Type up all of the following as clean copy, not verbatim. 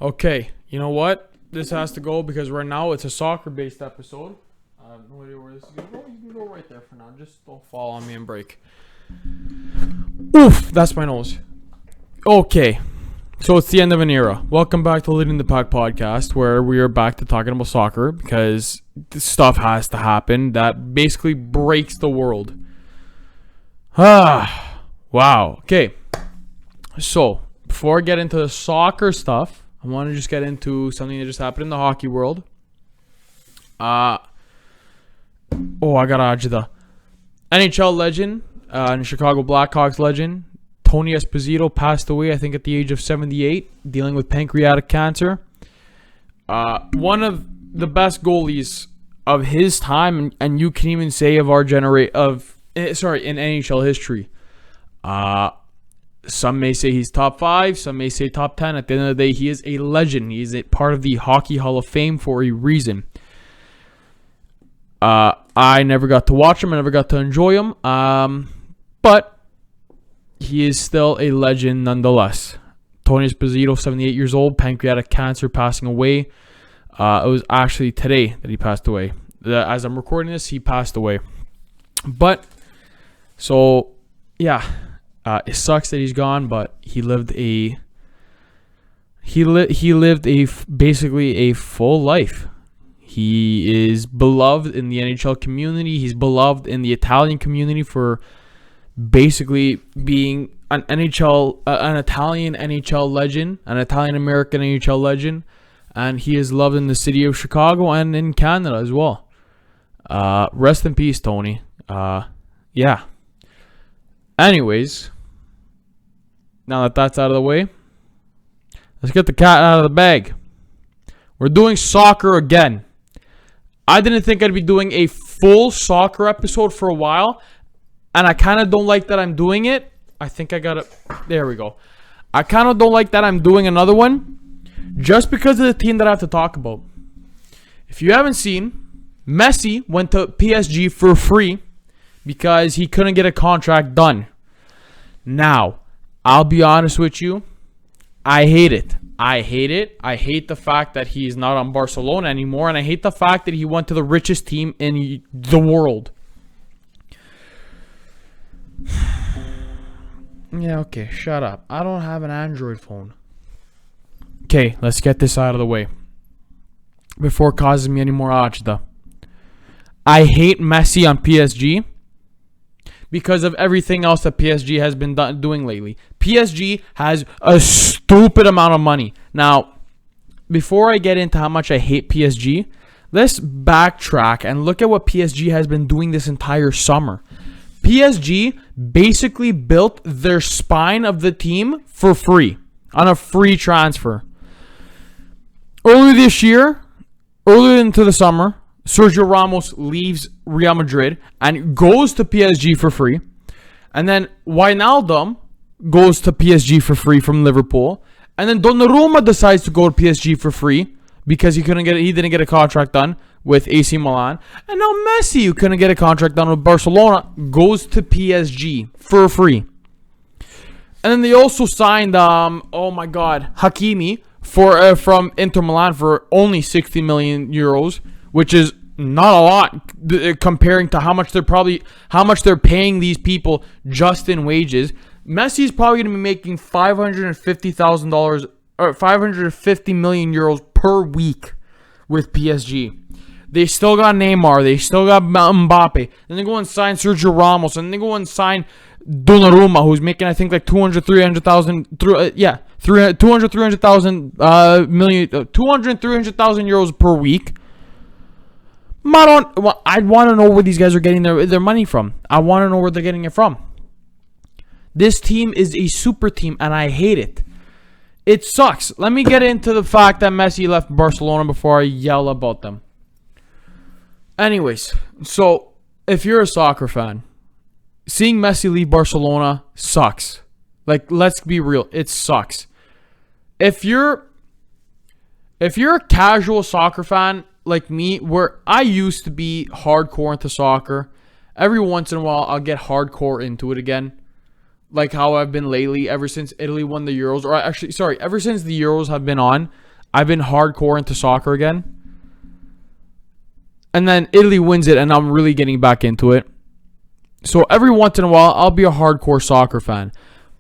Okay, you know what? This has to go because right now it's a soccer-based episode. I have no idea where this is gonna go. You can go right there for now. Just don't fall on me and break. Oof, that's my nose. Okay, so it's the end of an era. Welcome back to Leading the Pack podcast, where we are back to talking about soccer because this stuff has to happen that basically breaks the world. Wow. Okay, so before I get into the soccer stuff, I want to just get into something that just happened in the hockey world. I got Ajda. NHL legend and Chicago Blackhawks legend Tony Esposito passed away, I think, at the age of 78, dealing with pancreatic cancer. One of the best goalies of his time, and you can even say of our in NHL history. Some may say he's top 5. Some may say top 10. At the end of the day, he is a legend. He is a part of the Hockey Hall of Fame for a reason. I never got to watch him. I never got to enjoy him. But he is still a legend nonetheless. Tony Esposito, 78 years old, pancreatic cancer, passing away. It was actually today that he passed away. As I'm recording this, he passed away. But, so, yeah. It sucks that he's gone, but he lived basically a full life. He is beloved in the NHL community. He's beloved in the Italian community for basically being an Italian NHL legend, an Italian American NHL legend, and he is loved in the city of Chicago and in Canada as well. Rest in peace, Tony. Yeah. Anyways, now that that's out of the way, let's get the cat out of the bag. We're doing soccer again. I didn't think I'd be doing a full soccer episode for a while, and I kind of don't like that I'm doing it. I think I got it. There we go. I kind of don't like that I'm doing another one just because of the team that I have to talk about. If you haven't seen, Messi went to PSG for free because he couldn't get a contract done. Now, I'll be honest with you. I hate it. I hate the fact that he's not on Barcelona anymore, and I hate the fact that he went to the richest team in the world. Yeah, okay, shut up. I don't have an Android phone. Okay, let's get this out of the way before it causes me any more ajda. I hate Messi on PSG because of everything else that PSG has been doing lately. PSG has a stupid amount of money. Now, before I get into how much I hate PSG, let's backtrack and look at what PSG has been doing this entire summer. PSG basically built their spine of the team for free, on a free transfer. Earlier into the summer, Sergio Ramos leaves Real Madrid and goes to PSG for free. And then Wijnaldum goes to PSG for free from Liverpool. And then Donnarumma decides to go to PSG for free because he didn't get a contract done with AC Milan. And now Messi, who couldn't get a contract done with Barcelona, goes to PSG for free. And then they also signed Hakimi from Inter Milan for only 60 million euros, which is not a lot comparing to how much they're paying these people just in wages. Messi's probably going to be making $550,000 or 550 million euros per week with PSG. They still got Neymar, they still got Mbappe. Then they go and sign Sergio Ramos, and they go and sign Donnarumma, who's making, I think, like 300,000 euros per week. I'd want to know where these guys are getting their money from. I want to know where they're getting it from. This team is a super team, and I hate it. It sucks. Let me get into the fact that Messi left Barcelona before I yell about them. Anyways, so if you're a soccer fan, seeing Messi leave Barcelona sucks. Like, let's be real. It sucks. If you're a casual soccer fan like me, where I used to be hardcore into soccer, every once in a while I'll get hardcore into it again. Like how I've been lately, ever since Italy won the Euros, ever since the Euros have been on, I've been hardcore into soccer again. And then Italy wins it, and I'm really getting back into it. So every once in a while, I'll be a hardcore soccer fan.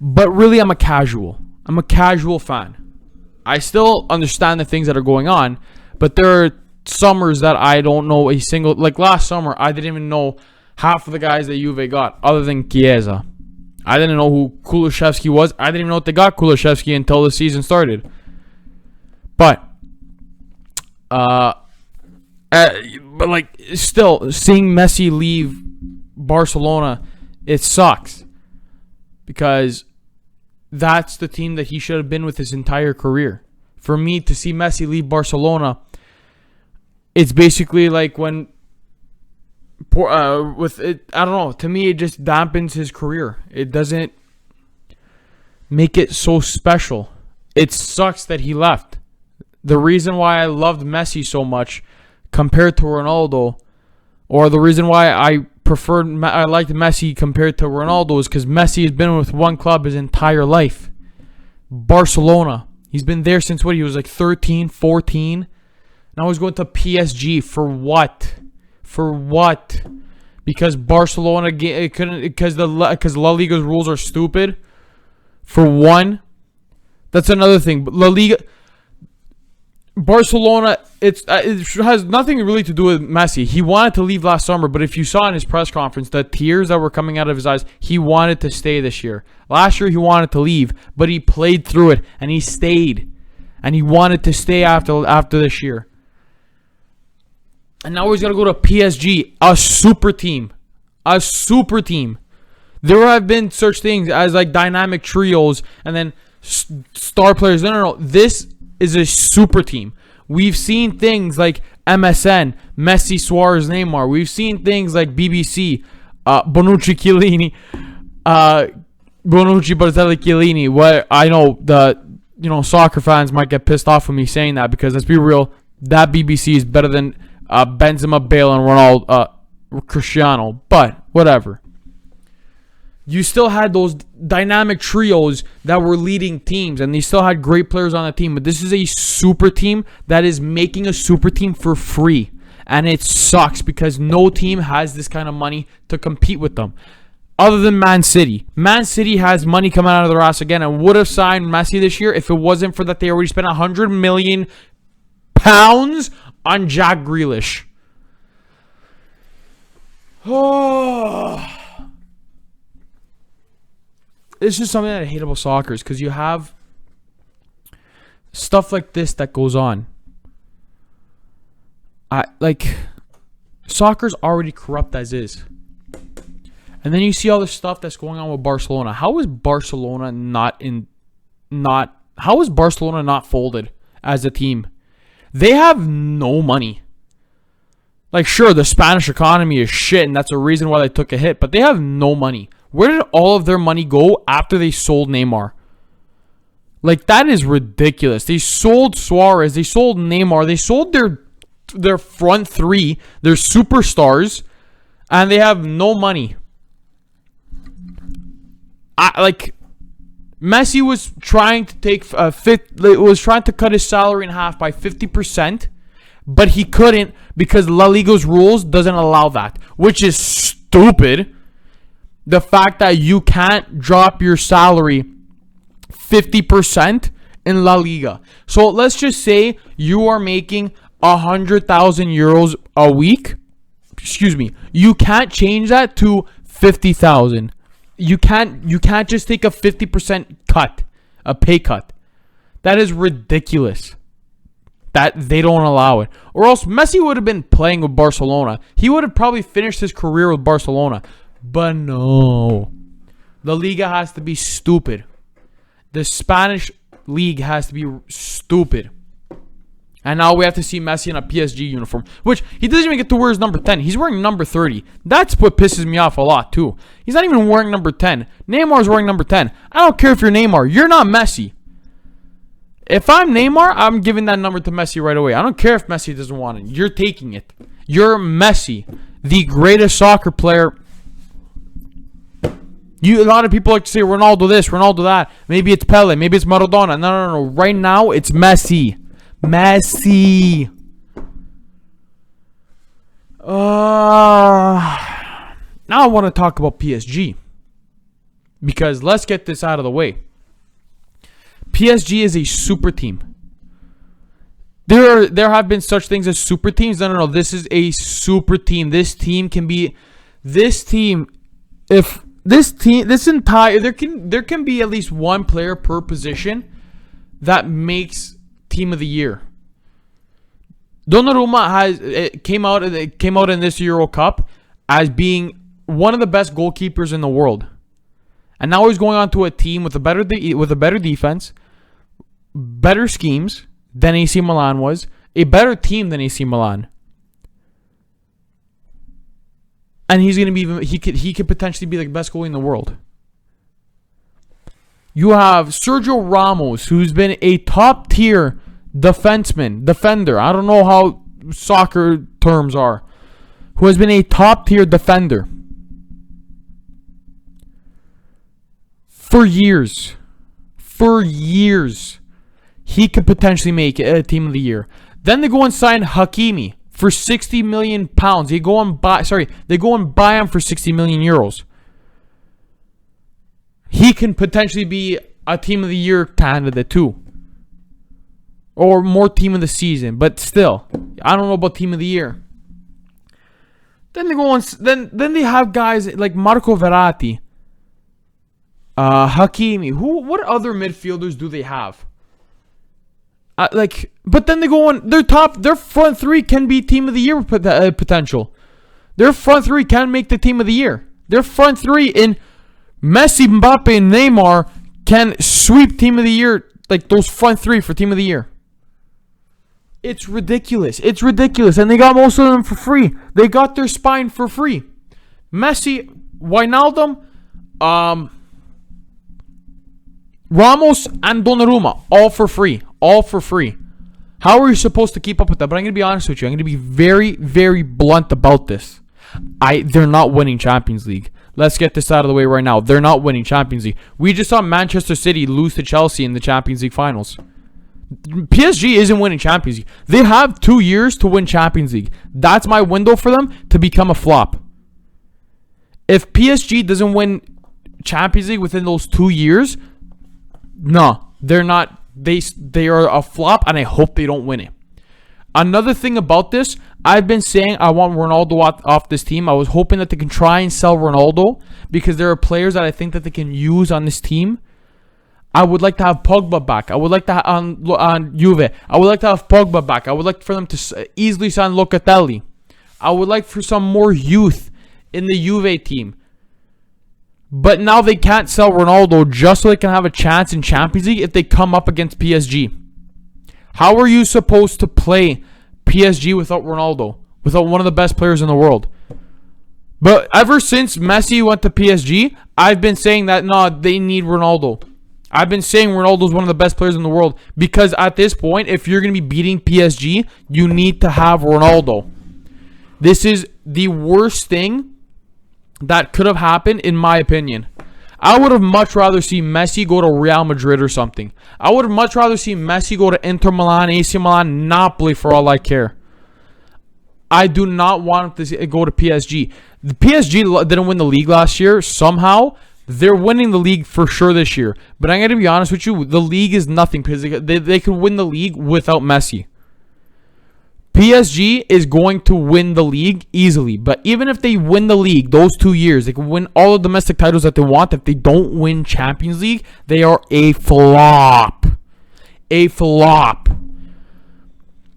But really, I'm a casual. I'm a casual fan. I still understand the things that are going on, but there are summers that I don't know a single... Like last summer, I didn't even know half of the guys that Juve got, other than Chiesa. I didn't know who Kulusevski was. I didn't even know if they got Kulusevski until the season started. But like, still, seeing Messi leave Barcelona, it sucks. Because that's the team that he should have been with his entire career. For me to see Messi leave Barcelona, it's basically like when with it, I don't know, to me it just dampens his career. It doesn't make it so special. It sucks that he left. The reason why I loved Messi so much compared to Ronaldo, or the reason why I liked Messi compared to Ronaldo, is because Messi has been with one club his entire life. Barcelona. He's been there since he was like 13, 14. Now he's going to PSG. For what? For what? Because Barcelona couldn't, because La Liga's rules are stupid. For one. That's another thing. But La Liga, Barcelona, it has nothing really to do with Messi. He wanted to leave last summer, but if you saw in his press conference, the tears that were coming out of his eyes, he wanted to stay this year. Last year he wanted to leave, but he played through it and he stayed, and he wanted to stay after this year. And now he's gonna go to PSG, a super team, a super team. There have been such things as like dynamic trios and then star players. No. This is a super team. We've seen things like MSN, Messi, Suarez, Neymar. We've seen things like BBC, Bonucci, Chiellini, Bonucci, Barzelli, Chiellini. What I know, soccer fans might get pissed off with me saying that, because let's be real, that BBC is better than Benzema, Bale, and Ronaldo, Cristiano. But whatever. You still had those dynamic trios that were leading teams, and they still had great players on the team. But this is a super team that is making a super team for free. And it sucks because no team has this kind of money to compete with them. Other than Man City. Man City has money coming out of their ass again and would have signed Messi this year if it wasn't for that they already spent £100 million on Jack Grealish. Oh... This is something that I hate about soccer, is because you have stuff like this that goes on. Soccer's already corrupt as is. And then you see all this stuff that's going on with Barcelona. How is Barcelona not folded as a team? They have no money. Like, sure, the Spanish economy is shit, and that's a reason why they took a hit, but they have no money. Where did all of their money go after they sold Neymar? Like, that is ridiculous. They sold Suarez. They sold Neymar. They sold their front three, their superstars, and they have no money. Messi was trying to cut his salary in half by 50%, but he couldn't because La Liga's rules doesn't allow that, which is stupid. The fact that you can't drop your salary 50% in La Liga. So let's just say you are making 100,000 euros a week. Excuse me. You can't change that to 50,000. You can't just take a 50% cut, a pay cut. That is ridiculous. That they don't allow it. Or else Messi would have been playing with Barcelona. He would have probably finished his career with Barcelona. But no. The Liga has to be stupid. The Spanish league has to be stupid. And now we have to see Messi in a PSG uniform, which he doesn't even get to wear his number 10. He's wearing number 30. That's what pisses me off a lot too. He's not even wearing number 10. Neymar's wearing number 10. I don't care if you're Neymar. You're not Messi. If I'm Neymar, I'm giving that number to Messi right away. I don't care if Messi doesn't want it. You're taking it. You're Messi, the greatest soccer player. A lot of people like to say Ronaldo this, Ronaldo that. Maybe it's Pele, maybe it's Maradona. No. Right now, it's Messi. Messi. Now I want to talk about PSG. Because let's get this out of the way. PSG is a super team. There have been such things as super teams. No. This is a super team. This team can be... This team... If this team... This entire... There can be at least one player per position that makes team of the year. Donnarumma came out in this Euro Cup as being one of the best goalkeepers in the world. And now he's going on to a team with a better defense, better schemes than AC Milan was, a better team than AC Milan. And he's going to be he could potentially be the best goalie in the world. You have Sergio Ramos, who's been a top tier defender. I don't know how soccer terms are. Who has been a top tier defender for years. He could potentially make a team of the year. Then they go and sign Hakimi for 60 million pounds. They go and buy him for 60 million euros. He can potentially be a team of the year candidate too. Or more team of the season. But still, I don't know about team of the year. Then they go on. Then they have guys like Marco Verratti, Hakimi. What other midfielders do they have? But then they go on. Their front three can be team of the year potential. Their front three can make the team of the year. Their front three in Messi, Mbappe, and Neymar can sweep team of the year. Like those front three for team of the year. It's ridiculous. And they got most of them for free. They got their spine for free. Messi, Wijnaldum, Ramos, and Donnarumma. All for free. How are you supposed to keep up with that? But I'm going to be honest with you. I'm going to be very, very blunt about this. They're not winning Champions League. Let's get this out of the way right now. They're not winning Champions League. We just saw Manchester City lose to Chelsea in the Champions League finals. PSG isn't winning Champions League. They have 2 years to win Champions League. That's my window for them to become a flop. If PSG doesn't win Champions League within those 2 years, no, they're not. They are a flop, and I hope they don't win it. Another thing about this, I've been saying I want Ronaldo off this team. I was hoping that they can try and sell Ronaldo because there are players that I think that they can use on this team. I would like to have Pogba back. I would like to have on Juve. I would like to have Pogba back. I would like for them to easily sign Locatelli. I would like for some more youth in the Juve team. But now they can't sell Ronaldo just so they can have a chance in Champions League if they come up against PSG. How are you supposed to play PSG without Ronaldo? Without one of the best players in the world? But ever since Messi went to PSG, I've been saying that, no, they need Ronaldo. I've been saying Ronaldo's one of the best players in the world because at this point, if you're going to be beating PSG, you need to have Ronaldo. This is the worst thing that could have happened, in my opinion. I would have much rather seen Messi go to Real Madrid or something. I would have much rather seen Messi go to Inter Milan, AC Milan, Napoli for all I care. I do not want him to go to PSG. The PSG didn't win the league last year. Somehow, they're winning the league for sure this year. But I'm going to be honest with you, the league is nothing because they could win the league without Messi. PSG is going to win the league easily. But even if they win the league those 2 years, they can win all the domestic titles that they want. If they don't win Champions League, they are a flop. A flop.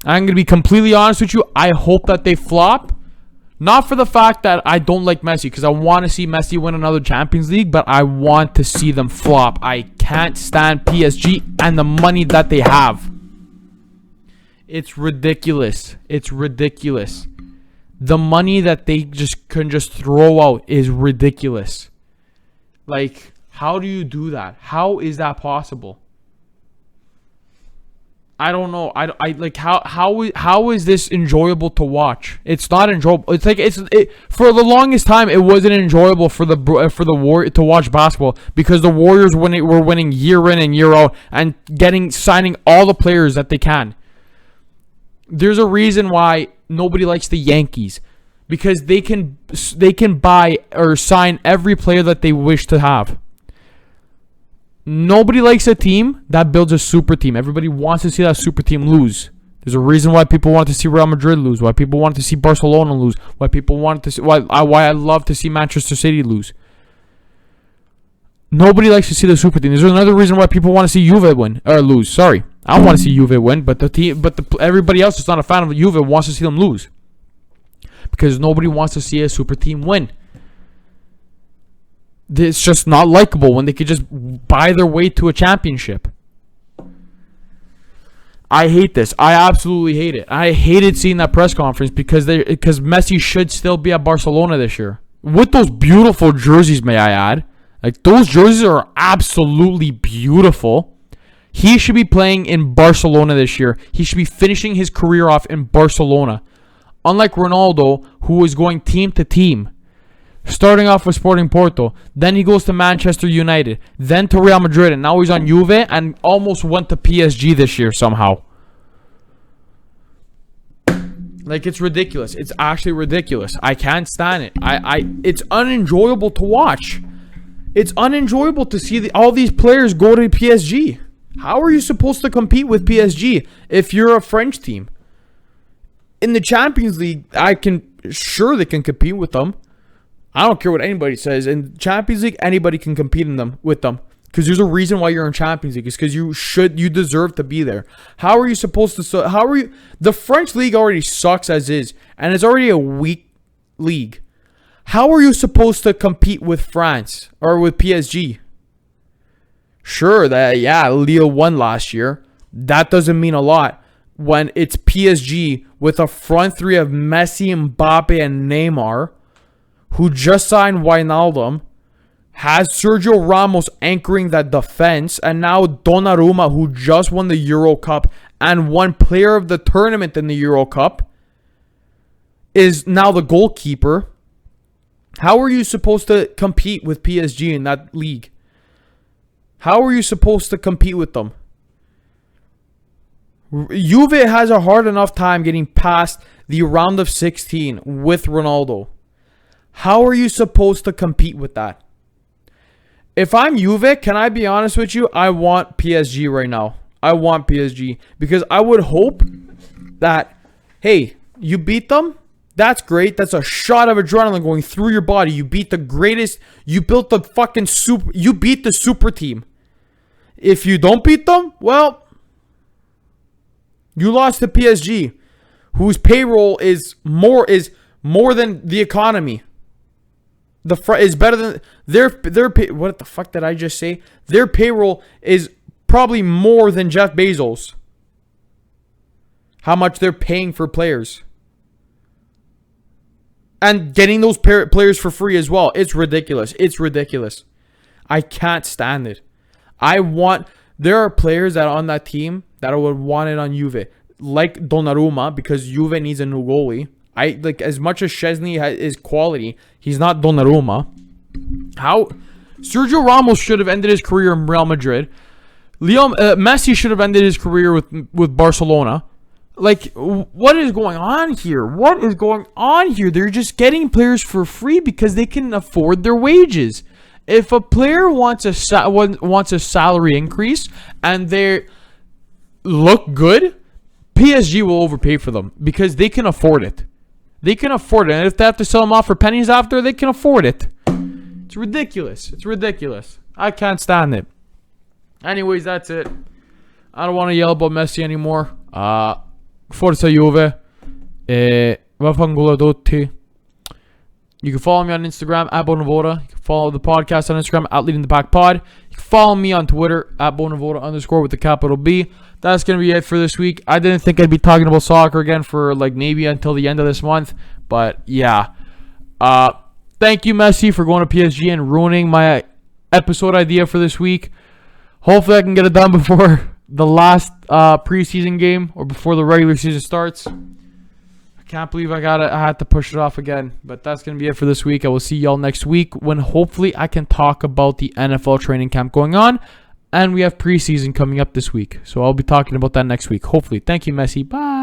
I'm going to be completely honest with you. I hope that they flop. Not for the fact that I don't like Messi, because I want to see Messi win another Champions League, but I want to see them flop. I can't stand PSG and the money that they have. It's ridiculous. It's ridiculous. The money that they can just throw out is ridiculous. Like, how do you do that? How is that possible? I don't know. I like how is this enjoyable to watch? It's not enjoyable. It's like for the longest time it wasn't enjoyable for the Warriors to watch basketball because the Warriors were winning year in and year out and signing all the players that they can. There's a reason why nobody likes the Yankees. Because they can buy or sign every player that they wish to have. Nobody likes a team that builds a super team. Everybody wants to see that super team lose. There's a reason why people want to see Real Madrid lose. Why people want to see Barcelona lose. Why people want to see why I love to see Manchester City lose. Nobody likes to see the super team. There's another reason why people want to see Juve win or lose. Sorry, I don't want to see Juve win, but everybody else that's not a fan of Juve wants to see them lose. Because nobody wants to see a super team win. It's just not likable when they could just buy their way to a championship. I hate this. I absolutely hate it. I hated seeing that press conference because Messi should still be at Barcelona this year. With those beautiful jerseys, may I add. Like, those jerseys are absolutely beautiful. He should be playing in Barcelona this year. He should be finishing his career off in Barcelona. Unlike Ronaldo, who is going team to team. Starting off with Sporting Porto. Then he goes to Manchester United. Then to Real Madrid. And now he's on Juve and almost went to PSG this year somehow. Like, it's ridiculous. It's actually ridiculous. I can't stand it. It's unenjoyable to watch. It's unenjoyable to see all these players go to PSG. How are you supposed to compete with PSG if you're a French team? In the Champions League, they can compete with them. I don't care what anybody says. In Champions League, anybody can compete with them. Because there's a reason why you're in Champions League. It's because you deserve to be there. How are you supposed to? The French league already sucks as is, and it's already a weak league. How are you supposed to compete with France or with PSG? Sure, Lille won last year. That doesn't mean a lot when it's PSG with a front three of Messi, Mbappe, and Neymar, who just signed Wijnaldum, has Sergio Ramos anchoring that defense, and now Donnarumma, who just won the Euro Cup and won player of the tournament in the Euro Cup, is now the goalkeeper. How are you supposed to compete with PSG in that league? How are you supposed to compete with them? Juve has a hard enough time getting past the round of 16 with Ronaldo. How are you supposed to compete with that? If I'm Juve, can I be honest with you? I want PSG right now. I want PSG because I would hope that, hey, you beat them. That's great. That's a shot of adrenaline going through your body. You beat the greatest. You built the fucking super. You beat the super team. If you don't beat them, well, you lost to PSG, whose payroll is more than the economy. Is better than their what the fuck did I just say? Their payroll is probably more than Jeff Bezos. How much they're paying for players. And getting those players for free as well. It's ridiculous. It's ridiculous. I can't stand it. There are players that are on that team that I would want it on Juve. Like Donnarumma, because Juve needs a new goalie. As much as Szczesny is quality, he's not Donnarumma. Sergio Ramos should have ended his career in Real Madrid. Messi should have ended his career with Barcelona. What is going on here? What is going on here? They're just getting players for free because they can afford their wages. If a player wants a salary increase and they look good, PSG will overpay for them because they can afford it. They can afford it. And if they have to sell them off for pennies after, they can afford it. It's ridiculous. It's ridiculous. I can't stand it. Anyways, that's it. I don't want to yell about Messi anymore. Forza Juve. Vaffanculo tutti. You can follow me on Instagram at Bonavota. You can follow the podcast on Instagram at Leading the Pack Pod. You can follow me on Twitter at Bonavota_ with the capital B. That's going to be it for this week. I didn't think I'd be talking about soccer again for maybe until the end of this month. But yeah. Thank you, Messi, for going to PSG and ruining my episode idea for this week. Hopefully I can get it done before the last preseason game or before the regular season starts. I can't believe I had to push it off again. But that's going to be it for this week. I will see y'all next week when hopefully I can talk about the NFL training camp going on. And we have preseason coming up this week. So I'll be talking about that next week. Hopefully. Thank you, Messi. Bye.